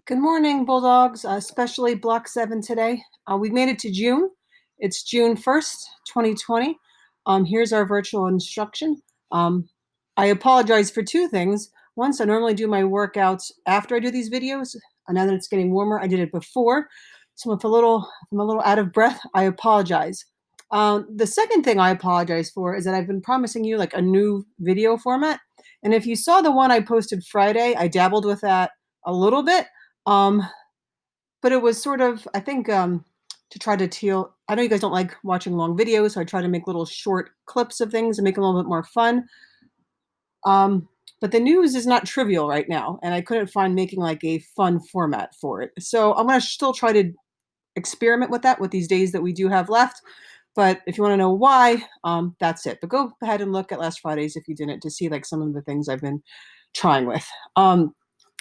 Good morning, Bulldogs, especially Block 7 today. We've made it to June. It's June 1st, 2020. Here's our virtual instruction. I apologize for two things. Once, I normally do my workouts after I do these videos. Now that it's getting warmer, I did it before. So if I'm a little out of breath, I apologize. The second thing I apologize for is that I've been promising you like a new video format. And if you saw the one I posted Friday, I dabbled with that a little bit. Um, but it was sort of, I think, to try to teal. I know you guys don't like watching long videos, so I try to make little short clips of things and make them a little bit more fun. But the news is not trivial right now, and I couldn't find making like a fun format for it. So I'm gonna still try to experiment with that with these days that we do have left. But if you want to know why, that's it. But go ahead and look at last Friday's if you didn't to see like some of the things I've been trying with.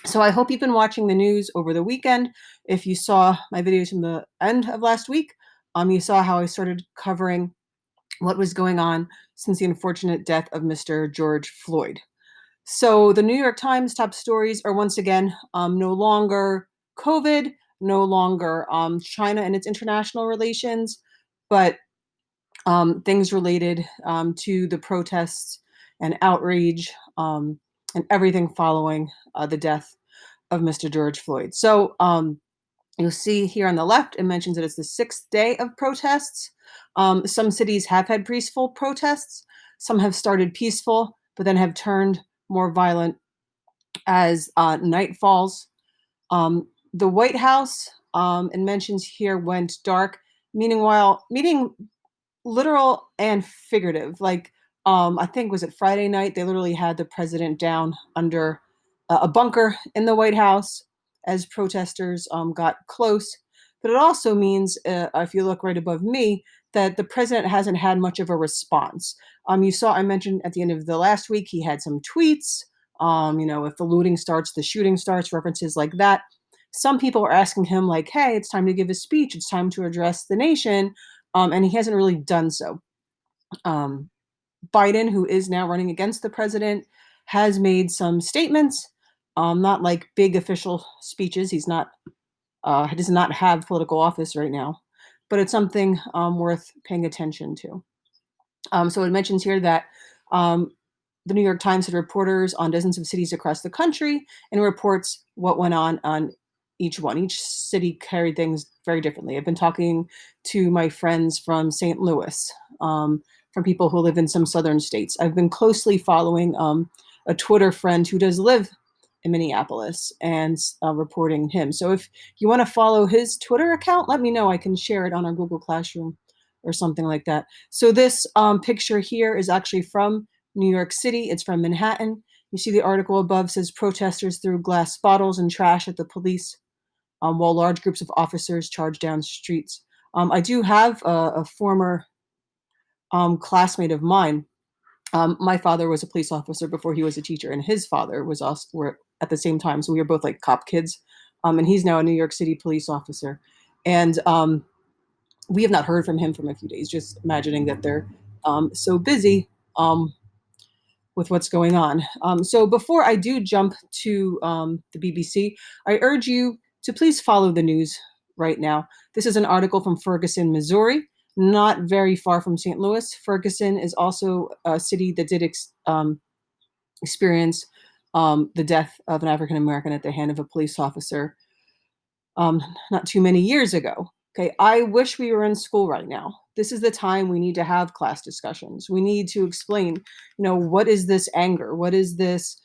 So I hope you've been watching the news over the weekend. If you saw my videos from the end of last week, you saw how I started covering what was going on since the unfortunate death of Mr. George Floyd. So the New York Times top stories are once again no longer COVID, no longer China and its international relations, but things related to the protests and outrage and everything following the death of Mr. George Floyd. So you'll see here on the left, it mentions that it's the sixth day of protests. Some cities have had peaceful protests. Some have started peaceful, but then have turned more violent as night falls. The White House, it mentions here, went dark, meaning literal and figurative. Like, I think, was it Friday night? They literally had the president down under a bunker in the White House as protesters got close. But it also means, if you look right above me, that the president hasn't had much of a response. You saw I mentioned at the end of the last week, he had some tweets. If the looting starts, the shooting starts, references like that. Some people are asking him, like, hey, it's time to give a speech. It's time to address the nation. And he hasn't really done so. Biden, who is now running against the president, has made some statements, not like big official speeches. He does not have political office right now, but it's something worth paying attention to. So it mentions here that the New York Times had reporters on dozens of cities across the country and reports what went on each one. Each city carried things very differently. I've been talking to my friends from St. Louis, from people who live in some southern states. I've been closely following a Twitter friend who does live in Minneapolis and reporting him. So if you want to follow his Twitter account, let me know. I can share it on our Google Classroom or something like that. So this picture here is actually from New York City. It's from Manhattan. You see the article above says protesters threw glass bottles and trash at the police while large groups of officers charged down streets. I do have a former classmate of mine. My father was a police officer before he was a teacher, and his father was also were at the same time. So we were both like cop kids. And he's now a New York City police officer. And we have not heard from him from a few days, just imagining that they're so busy with what's going on. So before I do jump to the BBC, I urge you to please follow the news right now. This is an article from Ferguson, Missouri, not very far from St. Louis. Ferguson is also a city that did experience the death of an African American at the hand of a police officer not too many years ago. Okay, I wish we were in school right now. This is the time we need to have class discussions. We need to explain, what is this anger? What is this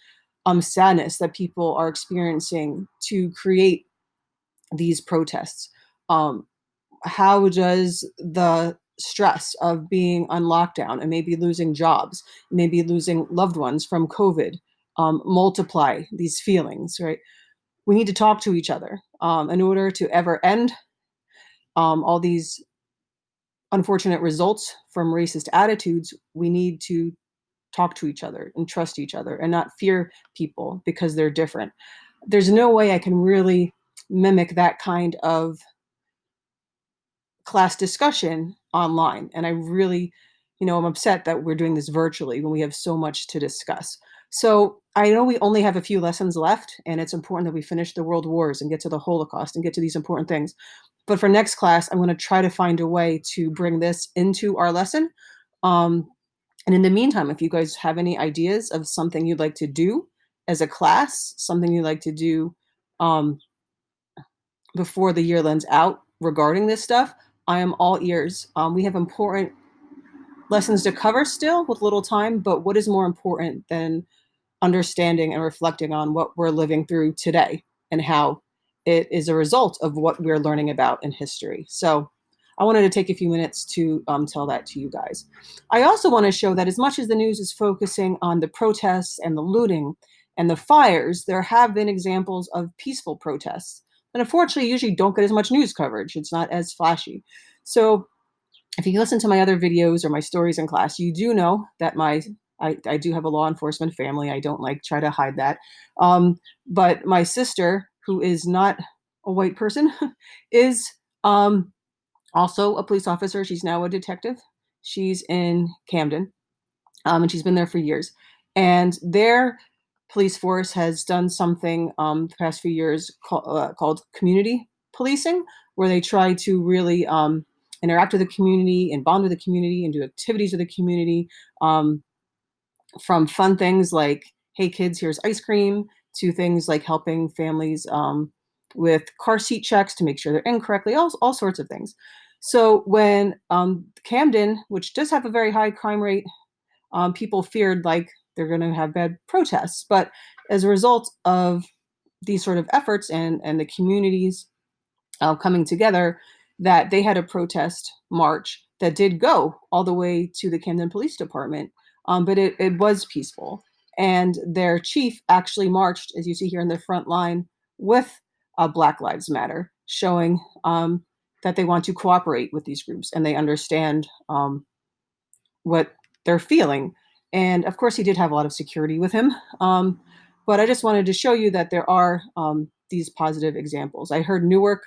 sadness that people are experiencing to create these protests? How does the stress of being on lockdown and maybe losing jobs, maybe losing loved ones from COVID, multiply these feelings, right? We need to talk to each other in order to ever end all these unfortunate results from racist attitudes. We need to talk to each other and trust each other and not fear people because they're different. There's no way I can really mimic that kind of class discussion online. And I really, I'm upset that we're doing this virtually when we have so much to discuss. So I know we only have a few lessons left, and it's important that we finish the world wars and get to the Holocaust and get to these important things. But for next class, I'm going to try to find a way to bring this into our lesson. Um, and in the meantime, if you guys have any ideas of something you'd like to do as a class, something you'd like to do um, before the year ends out regarding this stuff, I am all ears. We have important lessons to cover still with little time, but what is more important than understanding and reflecting on what we're living through today and how it is a result of what we're learning about in history? So I wanted to take a few minutes to tell that to you guys. I also want to show that as much as the news is focusing on the protests and the looting and the fires, there have been examples of peaceful protests that unfortunately usually don't get as much news coverage. It's not as flashy. So if you listen to my other videos or my stories in class, you do know that I do have a law enforcement family. I don't like try to hide that. But my sister, who is not a white person, is also a police officer. She's now a detective. She's in Camden, and she's been there for years. And their police force has done something the past few years called community policing, where they try to really interact with the community and bond with the community and do activities with the community, from fun things like, hey kids, here's ice cream, to things like helping families with car seat checks to make sure they're in correctly, all sorts of things. So when Camden, which does have a very high crime rate, people feared like they're going to have bad protests. But as a result of these sort of efforts and the communities coming together, that they had a protest march that did go all the way to the Camden Police Department, but it was peaceful. And their chief actually marched, as you see here in the front line, with Black Lives Matter, showing that they want to cooperate with these groups and they understand what they're feeling. And of course, he did have a lot of security with him. But I just wanted to show you that there are these positive examples. I heard Newark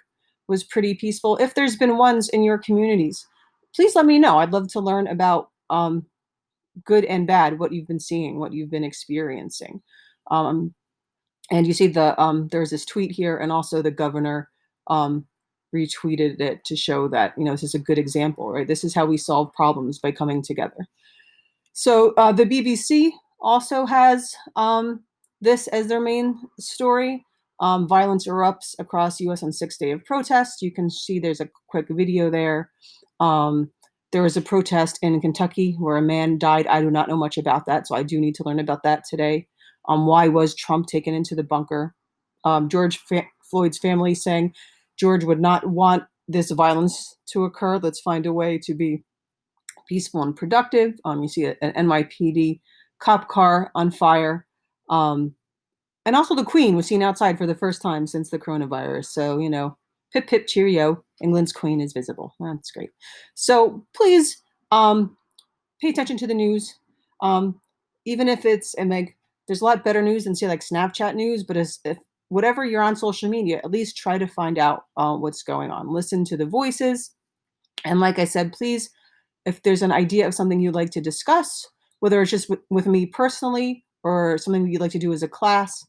was pretty peaceful. If there's been ones in your communities, please let me know. I'd love to learn about good and bad, what you've been seeing, what you've been experiencing. Um, and you see there's this tweet here, and also the governor retweeted it to show that, this is a good example, right? This is how we solve problems, by coming together. So the BBC also has this as their main story. Violence erupts across U.S. on sixth day of protest. You can see there's a quick video there. There was a protest in Kentucky where a man died. I do not know much about that, so I do need to learn about that today. Why was Trump taken into the bunker? Floyd's family saying George would not want this violence to occur. Let's find a way to be peaceful and productive. You see an NYPD cop car on fire. And also the Queen was seen outside for the first time since the coronavirus. So, pip, pip, cheerio, England's Queen is visible. That's great. So please pay attention to the news. Even if there's a lot better news than, say, like Snapchat news, but if whatever you're on social media, at least try to find out what's going on. Listen to the voices. And like I said, please, if there's an idea of something you'd like to discuss, whether it's just with me personally or something you'd like to do as a class,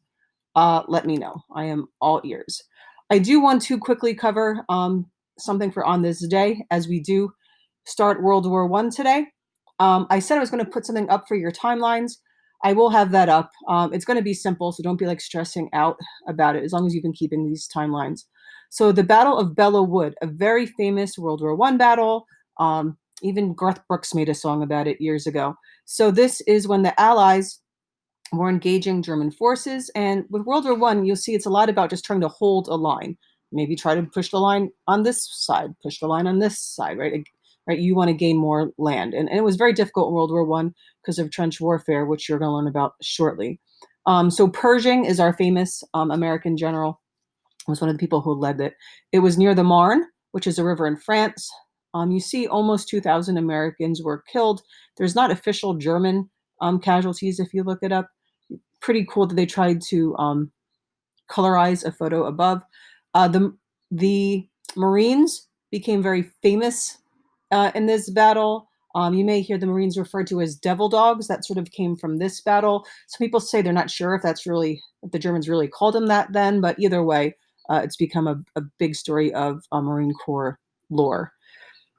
let me know. I am all ears. I do want to quickly cover something for on this day, as we do start World War I today. I said I was going to put something up for your timelines. I will have that up. It's going to be simple, so don't be like stressing out about it, as long as you've been keeping these timelines. So the Battle of Belleau Wood, a very famous World War I battle. Even Garth Brooks made a song about it years ago. So this is when the Allies were engaging German forces. And with World War I, you'll see it's a lot about just trying to hold a line. Maybe try to push the line on this side, push the line on this side, right? Right? You want to gain more land. And it was very difficult in World War I because of trench warfare, which you're going to learn about shortly. So Pershing is our famous American general. Was one of the people who led it. It was near the Marne, which is a river in France. You see almost 2,000 Americans were killed. There's not official German casualties if you look it up. Pretty cool that they tried to colorize a photo above. The Marines became very famous in this battle. You may hear the Marines referred to as devil dogs. That sort of came from this battle. Some people say they're not sure if if the Germans really called them that then, but either way, it's become a big story of Marine Corps lore.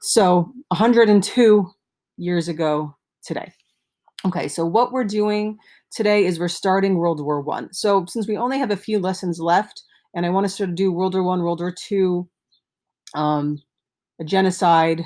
So 102 years ago today. Okay, so what we're doing today is we're starting World War I. So since we only have a few lessons left, and I want to sort of do World War I, World War II, a genocide,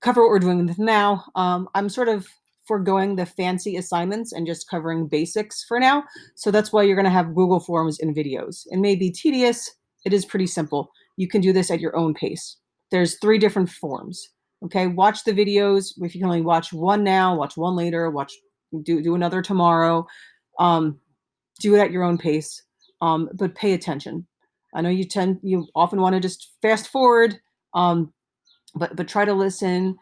cover what we're doing with now. I'm sort of foregoing the fancy assignments and just covering basics for now. So that's why you're going to have Google Forms and videos. It may be tedious. It is pretty simple. You can do this at your own pace. There's 3 different forms. Okay, watch the videos. If you can only watch one now, watch one later, do another tomorrow. Do it at your own pace, but pay attention. I know you often want to just fast forward, but try to listen,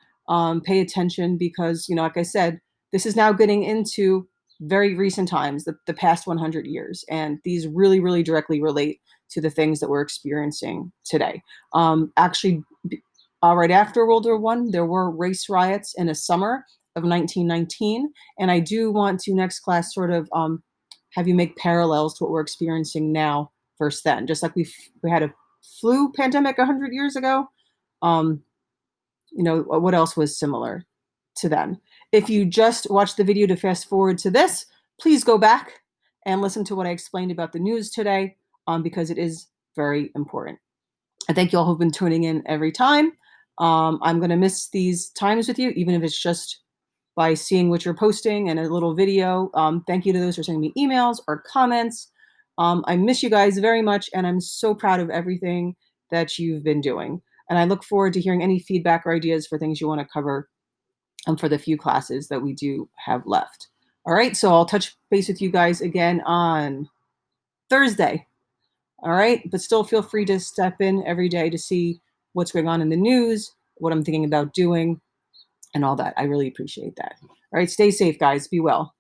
pay attention, because like I said, this is now getting into very recent times, the past 100 years, and these really, really directly relate to the things that we're experiencing today. Actually, right after World War I, there were race riots in the summer of 1919, and I do want to next class sort of have you make parallels to what we're experiencing now versus then. Just like we had a flu pandemic 100 years ago, what else was similar to then? If you just watch the video to fast forward to this, please go back and listen to what I explained about the news today, because it is very important. I thank you all who've been tuning in every time. I'm going to miss these times with you, even if it's just by seeing what you're posting and a little video. Thank you to those who are sending me emails or comments. I miss you guys very much, and I'm so proud of everything that you've been doing. And I look forward to hearing any feedback or ideas for things you want to cover for the few classes that we do have left. All right, so I'll touch base with you guys again on Thursday. All right, but still feel free to step in every day to see what's going on in the news, what I'm thinking about doing, and all that. I really appreciate that. All right, stay safe, guys. Be well.